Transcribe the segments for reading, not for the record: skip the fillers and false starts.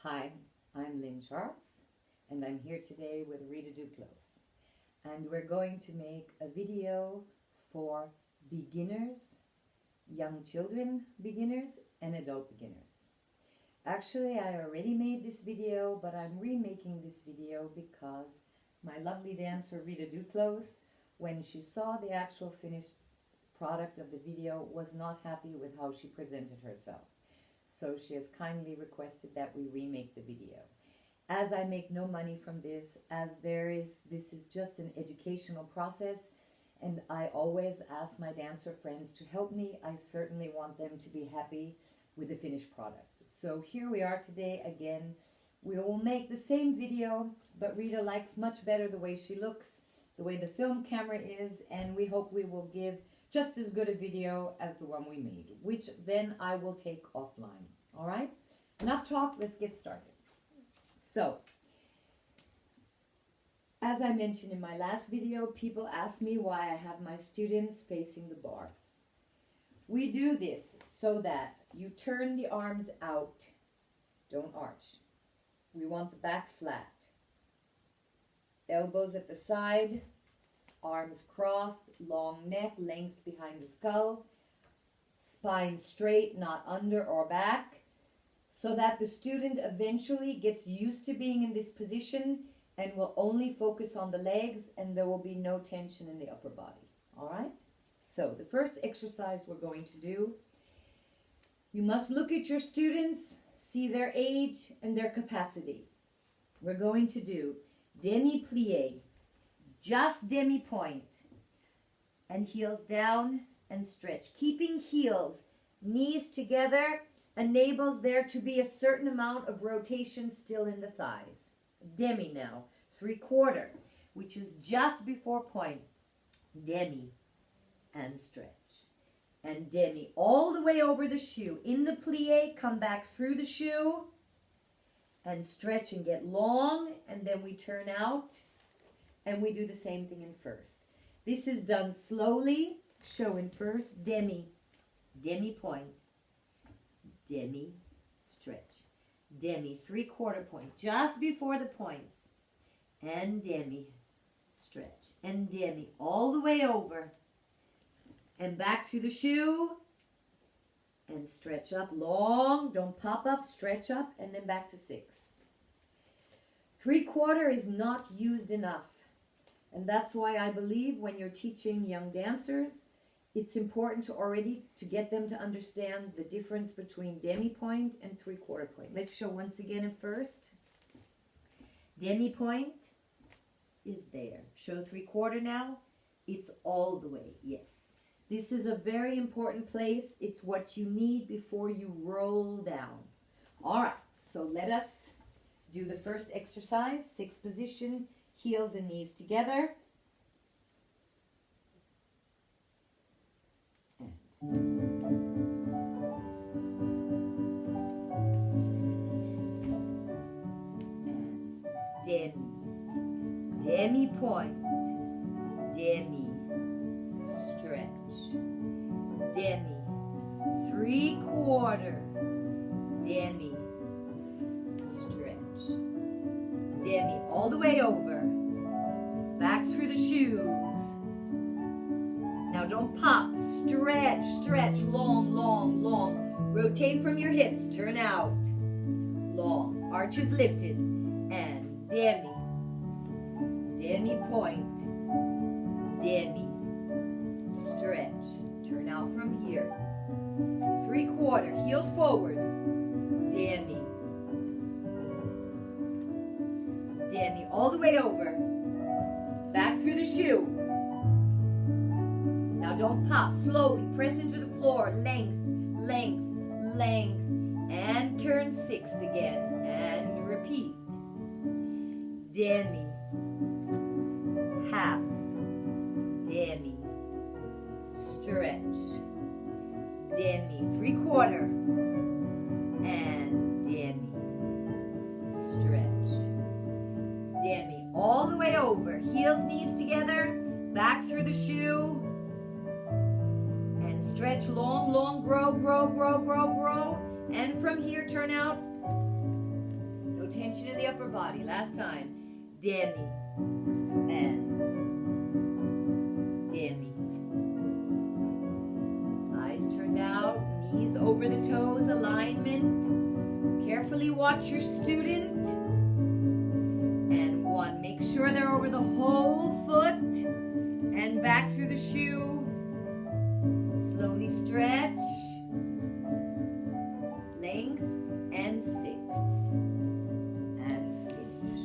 Hi, I'm Lynn Charles, and I'm here today with Rita Duclos. And we're going to make a video for beginners, young children beginners, and adult beginners. Actually, I already made this video, but I'm remaking this video because my lovely dancer Rita Duclos, when she saw the actual finished product of the video, was not happy with how she presented herself. So she has kindly requested that we remake the video. As I make no money from this, this is just an educational process, and I always ask my dancer friends to help me. I certainly want them to be happy with the finished product. So here we are today again. We will make the same video, but Rita likes much better the way she looks, the way the film camera is, and we hope we will give just as good a video as the one we made, which then I will take offline. All right? Enough talk, let's get started. So, as I mentioned in my last video, people ask me why I have my students facing the bar. We do this so that you turn the arms out, don't arch. We want the back flat. Elbows at the side, arms crossed, long neck, length behind the skull, spine straight, not under or back, so that the student eventually gets used to being in this position and will only focus on the legs, and there will be no tension in the upper body. All right? So the first exercise we're going to do, you must look at your students, see their age and their capacity. We're going to do demi-plie, just demi-point, and heels down and stretch. Keeping heels, knees together, enables there to be a certain amount of rotation still in the thighs. Demi now, 3/4, which is just before point. Demi and stretch. And demi all the way over the shoe. In the plie, come back through the shoe and stretch and get long, and then we turn out and we do the same thing in first. This is done slowly, showing first demi, demi-point, demi, stretch, demi, 3/4 point, just before the points, and demi, stretch, and demi, all the way over, and back through the shoe, and stretch up long, don't pop up, stretch up, and then back to 6. 3/4 is not used enough. And that's why I believe when you're teaching young dancers, it's important to get them to understand the difference between demi-point and 3/4 point. Let's show once again in first. Demi-point is there. Show 3/4 now. It's all the way, yes. This is a very important place. It's what you need before you roll down. All right, so let us do the first exercise, 6 position, heels and knees together. And demi-point, demi, stretch, demi, 3/4, demi, stretch, demi, all the way over, back through the shoes. Now don't pop, stretch, stretch, long, long, long. Rotate from your hips, turn out, long, arches lifted, and demi, demi-point, demi, stretch, turn out from here. 3/4, heels forward, demi, demi, all the way over, back through the shoe. Now don't pop, slowly press into the floor, length, length, length, and turn 6 again, and repeat. Demi, half, demi, stretch, demi, 3/4, and demi, stretch, demi, all the way over, heels, knees together, back through the shoe, and stretch long, long, grow, grow, grow, grow, grow, and from here turn out, No tension in the upper body. Last time. Demi. And demi. Eyes turned out. Knees over the toes. Alignment. Carefully watch your student. And 1. Make sure they're over the whole foot. And back through the shoe. Slowly stretch. Length. And 6. And finish.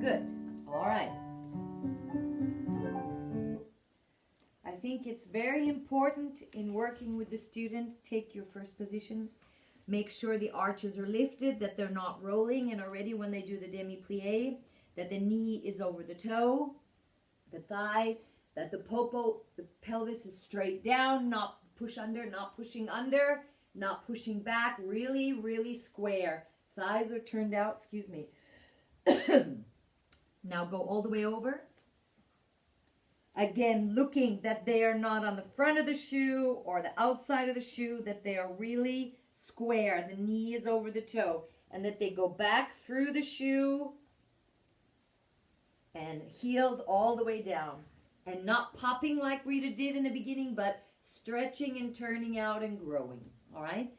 Good. All right. I think it's very important in working with the student. Take your first position. Make sure the arches are lifted, that they're not rolling, and already when they do the demi-plie, that the knee is over the toe, the thigh, that the popo, the pelvis is straight down, not push under, not pushing under, not pushing back, really, really square. Thighs are turned out, excuse me. Now go all the way over. Again, looking that they are not on the front of the shoe or the outside of the shoe, that they are really square. The knee is over the toe, and that they go back through the shoe and heels all the way down. And not popping like Rita did in the beginning, but stretching and turning out and growing. All right?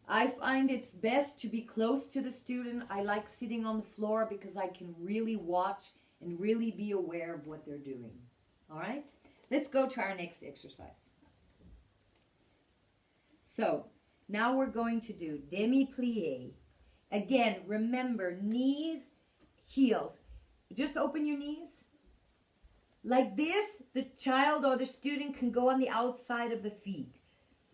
I find it's best to be close to the student. I like sitting on the floor because I can really watch and really be aware of what they're doing. All right? Let's go to our next exercise. So, now we're going to do demi-plie. Again, remember, knees, heels. Just open your knees. Like this, the child or the student can go on the outside of the feet.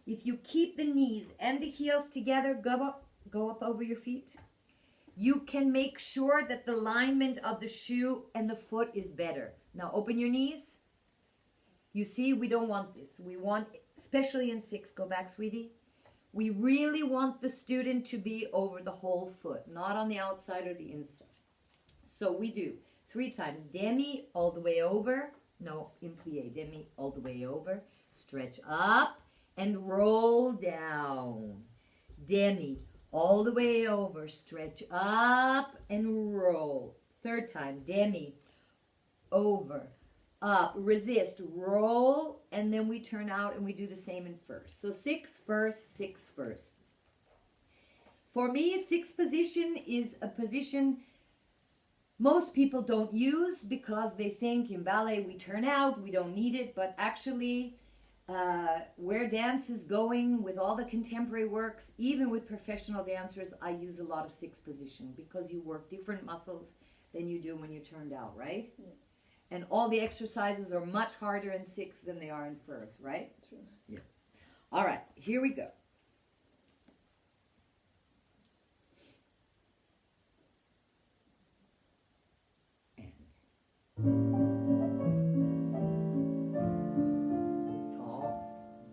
If you keep the knees and the heels together, go up over your feet. You can make sure that the alignment of the shoe and the foot is better. Now open your knees. You see, we don't want this. We want, especially in 6, go back, sweetie. We really want the student to be over the whole foot, not on the outside or the inside. So we do 3 times. Demi, all the way over. No, in plie. Demi, all the way over. Stretch up and roll down. Demi, all the way over. Stretch up and roll. 3rd time. Demi, over, up, resist, roll, and then we turn out and we do the same in first. So 6 first, 6 first. For me, 6th position is a position most people don't use because they think in ballet we turn out, we don't need it, but actually where dance is going with all the contemporary works, even with professional dancers, I use a lot of 6th position because you work different muscles than you do when you turned out, right? Yeah. And all the exercises are much harder in 6th than they are in first, right? True. Yeah. All right, here we go.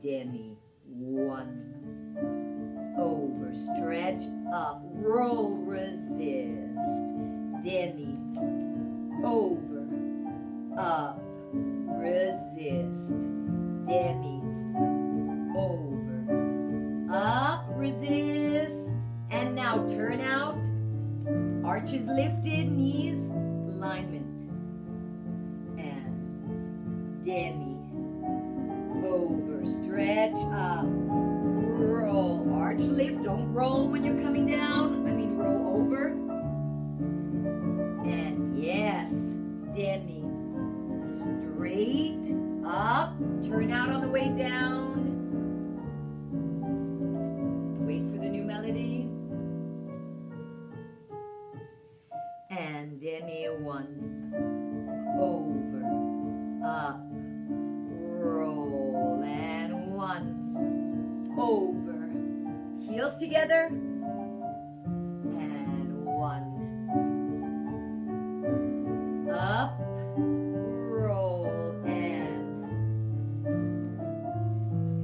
Demi, 1, over, stretch up, roll, resist, demi, over, up, resist, demi, over, up, resist, and now turn out, arches lifted, knees, alignment, and demi, over, stretch up, roll, arch lift, don't roll when you're coming down, roll over, and yes, demi, straight up, turn out on the way down, wait for the new melody, and demi, 1, over, up, roll, and 1, over, heels together, and 1, up, roll, and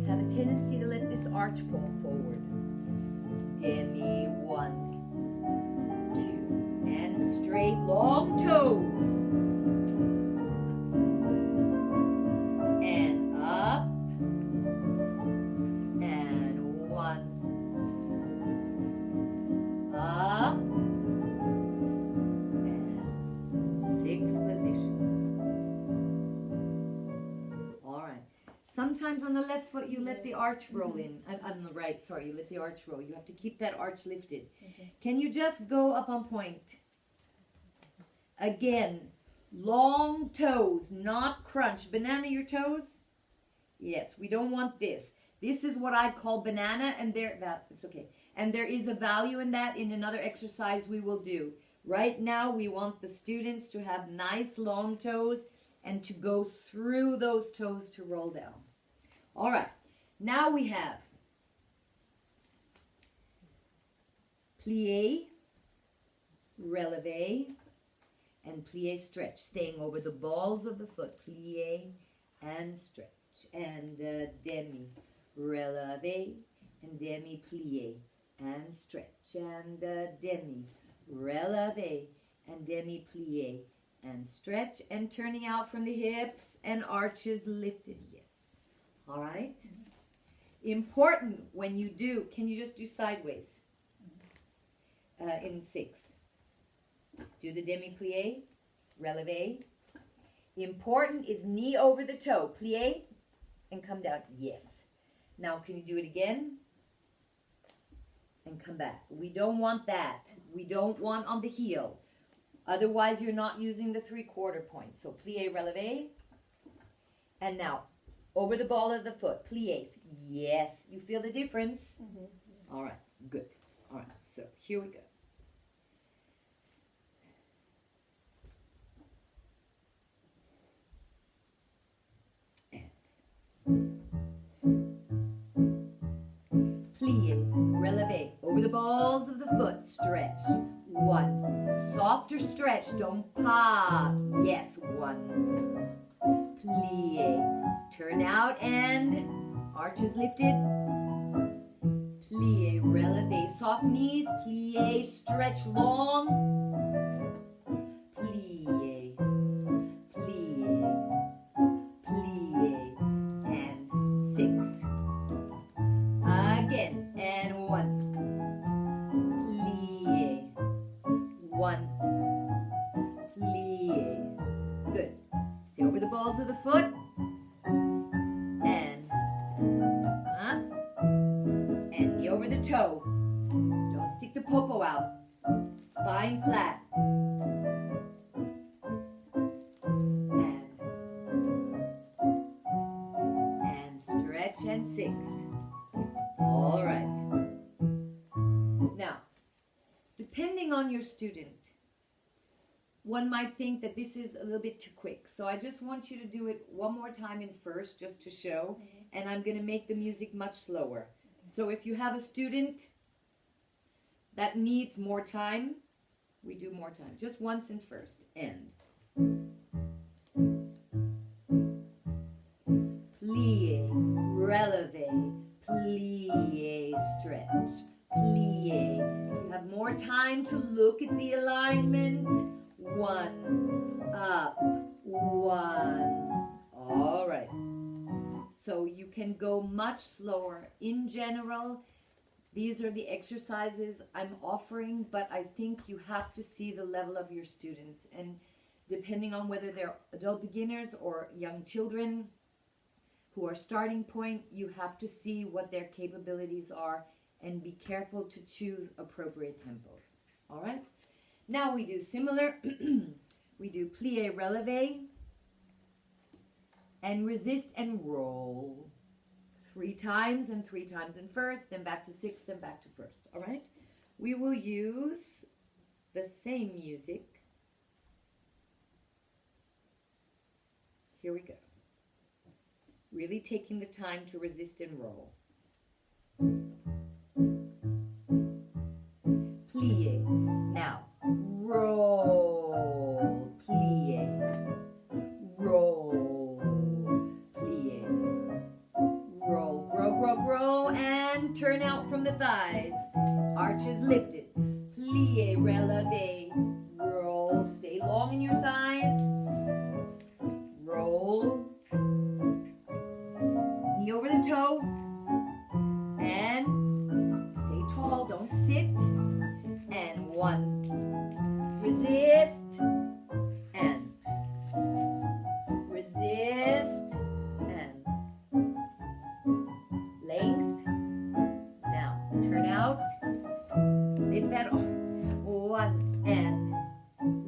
have a tendency to let this arch fall forward. Demi, 1, 2, and straight, long toes. And up, and 1, up, sometimes on the left foot you let the arch roll in. On the right, sorry, you let the arch roll. You have to keep that arch lifted. Okay. Can you just go up on point? Again, long toes, not crunch. Banana your toes? Yes, we don't want this. This is what I call banana, and it's okay. And there is a value in that in another exercise we will do. Right now, we want the students to have nice long toes and to go through those toes to roll down. All right, now we have plie, releve, and plie stretch, staying over the balls of the foot. Plie and stretch, and demi, releve, and demi plie, and stretch, and demi, releve, and demi plie, and stretch, and turning out from the hips, and arches lifted, yes. All right? Important when you do, can you just do sideways in sixth? Do the demi plie, releve. Important is knee over the toe, plie, and come down, yes. Now can you do it again? And come back. We don't want that. We don't want on the heel. Otherwise, you're not using the 3/4 point. So plie, releve. And now, over the ball of the foot, plie. Yes. You feel the difference? Mm-hmm. All right. Good. All right. So here we go. Plie, releve, over the balls of the foot, stretch, 1, softer stretch, don't pop, yes, 1, plie, turn out and arches lifted, plie, releve, soft knees, plie, stretch long, plie, plie, plie, and 6. Again, and 1, plie, 1, plie, good. Stay over the balls of the foot, and knee over the toe. Don't stick the popo out. Spine flat. And stretch and 6. All right. Now, depending on your student, one might think that this is a little bit too quick. So I just want you to do it one more time in first, just to show. And I'm going to make the music much slower. So if you have a student that needs more time, we do more time. Just once in first. End. Plie, releve, plie, stretch, plie. You have more time to look at the alignment. 1, up, 1. All right. So you can go much slower. In general, these are the exercises I'm offering, but I think you have to see the level of your students. And depending on whether they're adult beginners or young children who are starting point, you have to see what their capabilities are and be careful to choose appropriate tempos. All right? Now we do similar. We do plie, releve, and resist and roll. 3 times and 3 times in first, then back to 6, then back to first. All right? We will use the same music. Here we go. Really taking the time to resist and roll. Plie. Now, roll. Plie. Roll. Plie. Roll. Grow, grow, grow, and turn out from the thighs. Arches lifted. Plie, releve. Roll. Stay long in your thighs. Roll. Knee over the toe. And stay tall. Don't sit. And 1. Resist. And resist. And Lift that arm. 1 and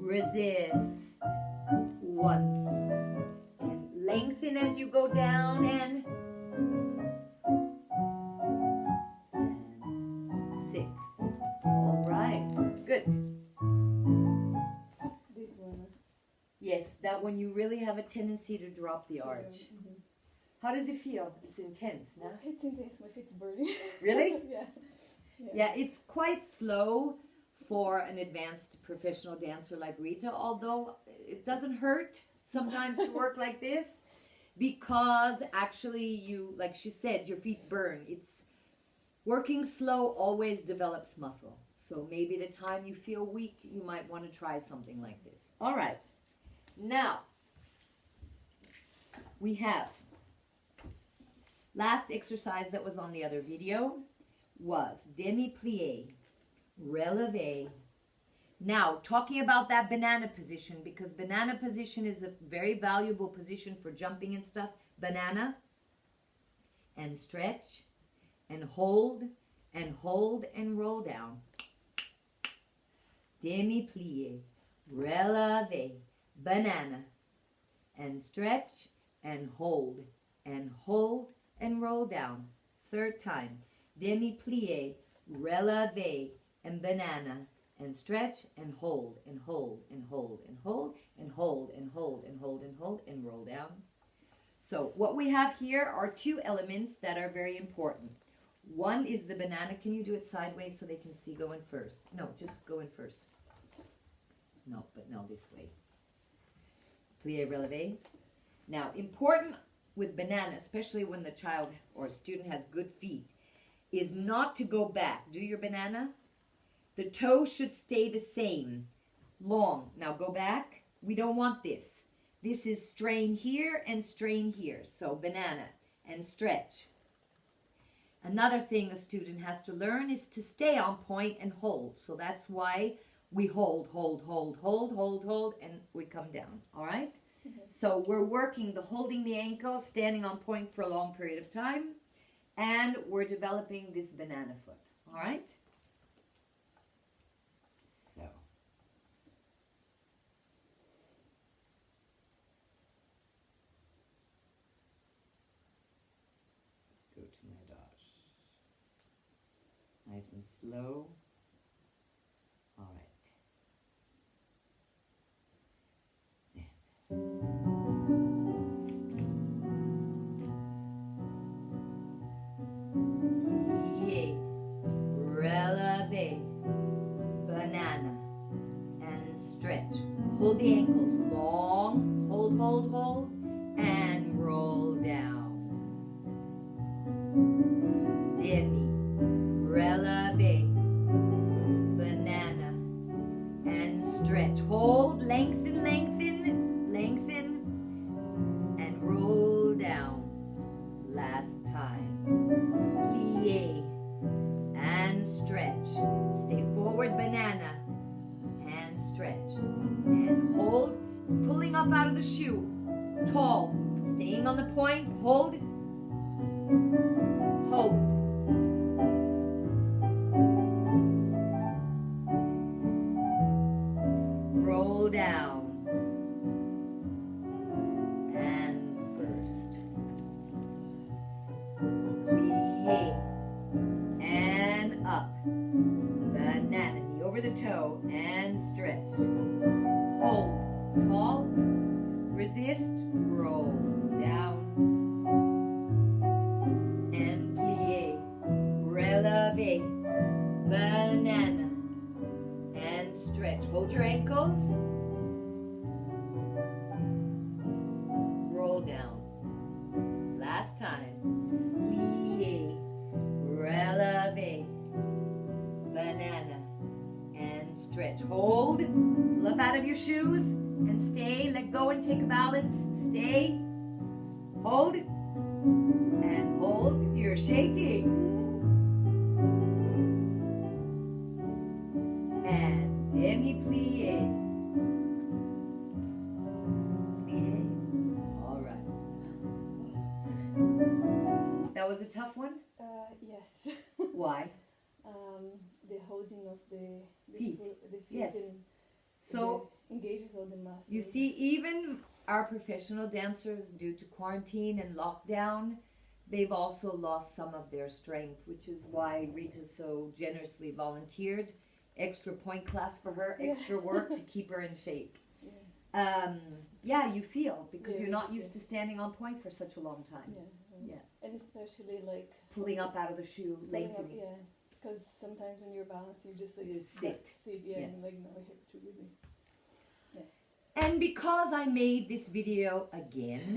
resist. 1 and lengthen as you go down and 6. All right, good. This one. Yes, that one you really have a tendency to drop the arch. Mm-hmm. How does it feel? It's intense, no? It's intense. My feet's burning. Really? Yeah. Yeah, it's quite slow for an advanced professional dancer like Rita, although it doesn't hurt sometimes to work like this because actually you, like she said, your feet burn. It's working slow always develops muscle. So maybe the time you feel weak, you might want to try something like this. All right. Now, we have last exercise that was on the other video was demi-plie, releve. Now, talking about that banana position, because banana position is a very valuable position for jumping and stuff. Banana, and stretch, and hold, and hold, and roll down. Demi-plie, releve, banana, and stretch, and hold, and roll down. 3rd time. Demi-plie, releve, and banana, and stretch, and hold, and hold, and hold, and hold, and hold, and hold, and hold, and hold, and roll down. So what we have here are 2 elements that are very important. One is the banana. Can you do it sideways so they can see going first? No, just go in first. No, but no, this way. Plie, releve. Now, important with banana, especially when the child or student has good feet, is not to go back. Do your banana. The toe should stay the same, long. Now go back. We don't want this. This is strain here and strain here. So banana and stretch. Another thing a student has to learn is to stay on point and hold. So that's why we hold, and we come down. All right? So we're working the holding the ankle, standing on point for a long period of time, and we're developing this banana foot. All right? So. Let's go to my dash. Nice and slow. All right. Plie, releve, banana, and stretch. Hold the ankles long, hold, and roll down. Demi, releve, banana, and stretch. Hold, lengthen, and roll down. Last time. Plie and stretch. Stay forward, banana, and stretch. And hold, pulling up out of the shoe. Tall, staying on the point. Hold. Roll down. Toe and stretch. Hold. Tall. Resist. Roll down. And plie. Releve. Banana. And stretch. Hold your ankles. Roll down. Last time. Plie. Releve. Banana. Stretch. Hold. Pull up out of your shoes and stay. Let go and take a balance. Stay. Hold. And hold. You're shaking. And demi-plie. Plie. All right. That was a tough one? Yes. Why? The holding of the Feet. the feet Yes. and So engages all the muscles. you see, even our professional dancers, due to quarantine and lockdown, they've also lost some of their strength, which is why Rita so generously volunteered extra point class for her, Yeah. extra work to keep her in shape. Yeah. Yeah, you feel, because Yeah, you're you not used to feel. standing on point for such a long time. Yeah. Yeah. And especially like Pulling up out of the shoe, pulling up, lengthening. yeah. Because sometimes when you're balanced, you just like You sit. sit, Yeah. and like no, I have to really. And because I made this video again,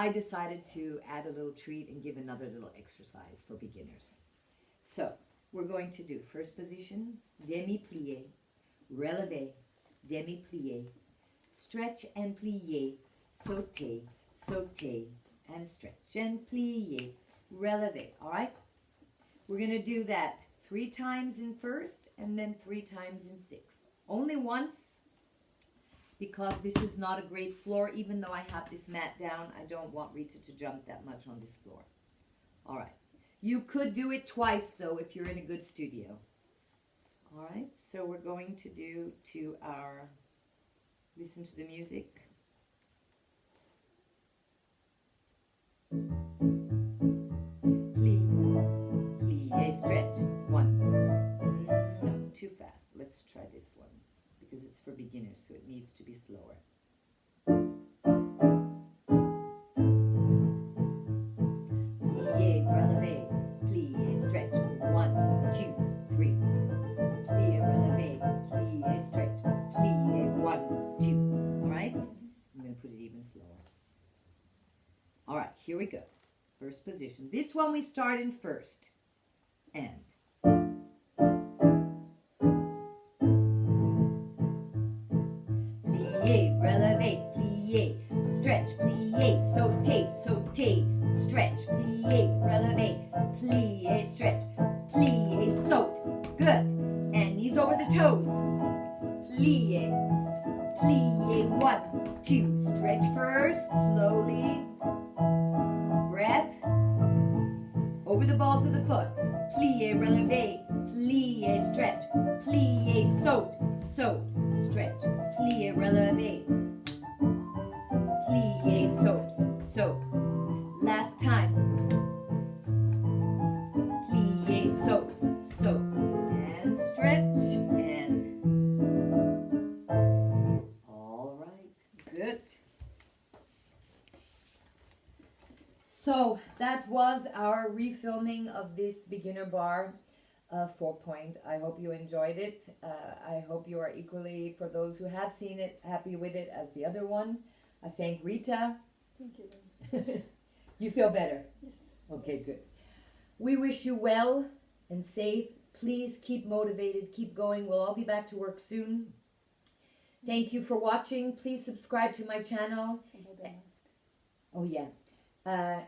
I decided to add a little treat and give another little exercise for beginners. So we're going to do first position, demi-plie, releve, demi-plie, stretch and plie, sauté, sauté, and stretch and plie, releve. All right? We're going to do that 3 times in first and then 3 times in 6. Only once, because this is not a great floor. Even though I have this mat down, I don't want Rita to jump that much on this floor. All right. You could do it twice, though, if you're in a good studio. All right. So we're going to do to our, listen to the music. Plie, plie, stretch. 1. No, too fast. Let's try this one, because it's for beginners, so it needs to be slower. Plie, releve, plie, stretch. 1, 2, 3. Plie, releve, plie, stretch. Plie, 1, 2. All right? I'm going to put it even slower. All right, here we go. First position. This one we start in first. And plie, releve, plie, stretch, plie, sauté, sauté, stretch, plie, releve, plie, stretch, plie, saute. Good. And knees over the toes. Plie, plie, 1, 2. Stretch first, slowly. Breath. Over the balls of the foot. Plie, releve, plie, stretch, plie, saute, saute, stretch, plie, releve, plie, saute, saute. Last time. Plie, saute, saute, and stretch, and all right, good. So that was our refilming of this beginner bar 4-point. I hope you enjoyed it. I hope you are equally, for those who have seen it, happy with it as the other one. I thank Rita. Thank you. You feel better? Yes. Okay, good. We wish you well and safe. Please keep motivated, keep going. We'll all be back to work soon. Thank you for watching. Please subscribe to my channel. About the mask. Oh yeah.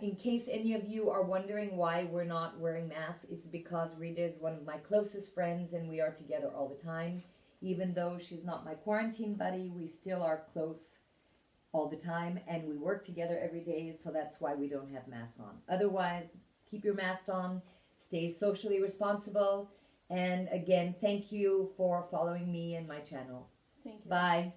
In case any of you are wondering why we're not wearing masks, it's because Rita is one of my closest friends and we are together all the time. Even though she's not my quarantine buddy, we still are close all the time and we work together every day, so that's why we don't have masks on. Otherwise, keep your mask on, stay socially responsible, and again, thank you for following me and my channel. Thank you. Bye.